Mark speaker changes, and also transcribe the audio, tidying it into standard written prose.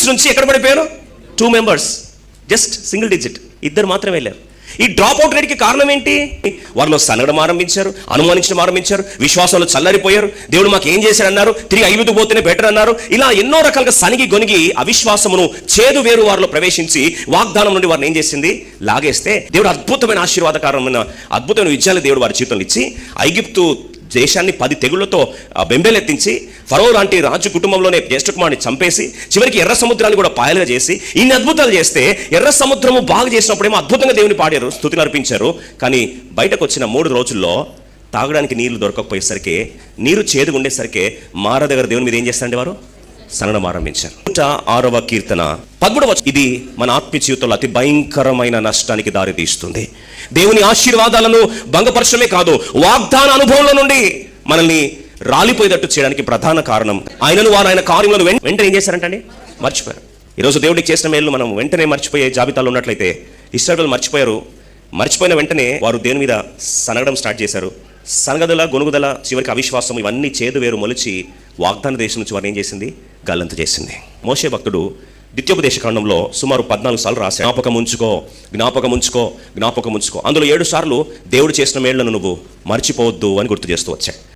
Speaker 1: Members నుంచి ఎక్కడ పడిపోయారు? 2 మెంబర్స్, జస్ట్ సింగిల్ డిజిట్, 2 మాత్రమే వెళ్ళారు. ఈ డ్రాప్ అవుట్ రేట్కి కారణం ఏంటి? వారిలో సనగడం ఆరంభించారు, అనుమానించడం ఆరంభించారు, విశ్వాసంలో చల్లరిపోయారు. దేవుడు మాకు ఏం చేశాడన్నారు, తిరిగి ఐగుప్తుకు పోతేనే బెటర్ అన్నారు. ఇలా ఎన్నో రకాలుగా సనిగి గొనిగి అవిశ్వాసమును చేదు వేరు వారిలో ప్రవేశించి వాగ్దానం నుండి వారిని ఏం చేసింది? లాగేస్తే దేవుడు అద్భుతమైన ఆశీర్వాదకరమైన అద్భుతమైన విజయాలు దేవుడు వారి జీవితంలో ఇచ్చి ఐగుప్తు దేశాన్ని 10 తెగుళ్లతో బెంబేలెత్తించి ఫరో లాంటి రాజు కుటుంబంలోనే జ్యేష్ఠ కుమారుని చంపేసి చివరికి ఎర్ర సముద్రాన్ని కూడా పాయలుగా చేసి ఇన్ని అద్భుతాలు చేస్తే ఎర్ర సముద్రము బాగు చేసినప్పుడేమో అద్భుతంగా దేవుని పాడారు, స్తుతులు అర్పించారు. కానీ బయటకు వచ్చిన 3 రోజుల్లో తాగడానికి నీళ్లు దొరకకపోయేసరికి, నీరు చేదుగా ఉండేసరికి మార దగ్గర దేవుని మీద ఏం చేస్తారండి వారు? సనడం ఆరంభించారు. 106వ కీర్తన 13వ వచనం. ఇది మన ఆత్మీయ జీవితంలో అతి భయంకరమైన నష్టానికి దారి తీస్తుంది. దేవుని ఆశీర్వాదాలను భంగపరచడమే కాదు, వాగ్దాన అనుభవంలో నుండి మనల్ని రాలిపోయేటట్టు చేయడానికి ప్రధాన కారణం ఆయనను వారు ఆయన కార్యములను వెంటనే ఏం చేశారంటండి? మర్చిపోయారు. ఈరోజు దేవుడికి చేసిన మేలు మనం వెంటనే మర్చిపోయే జాబితాలో ఉన్నట్లయితే ఇశ్రాయేలు మర్చిపోయారు. మర్చిపోయిన వెంటనే వారు దేవుని మీద సనగడం స్టార్ట్ చేశారు. సనగదల గొనుగుదల చివరికి అవిశ్వాసం ఇవన్నీ చేదు వేరు మొలిచి వాగ్దాన దేశం నుంచి వారిని ఏం చేసింది? గల్లంతు చేసింది. మోషే భక్తుడు ద్వితీయోపదేశ కాండంలో సుమారు 14 సార్లు రాశాడు, జ్ఞాపకం ఉంచుకో, జ్ఞాపకం ఉంచుకో, జ్ఞాపకం ఉంచుకో. అందులో 7 సార్లు దేవుడు చేసిన మేళ్లను నువ్వు మర్చిపోవద్దు అని గుర్తు చేస్తూ వచ్చాడు.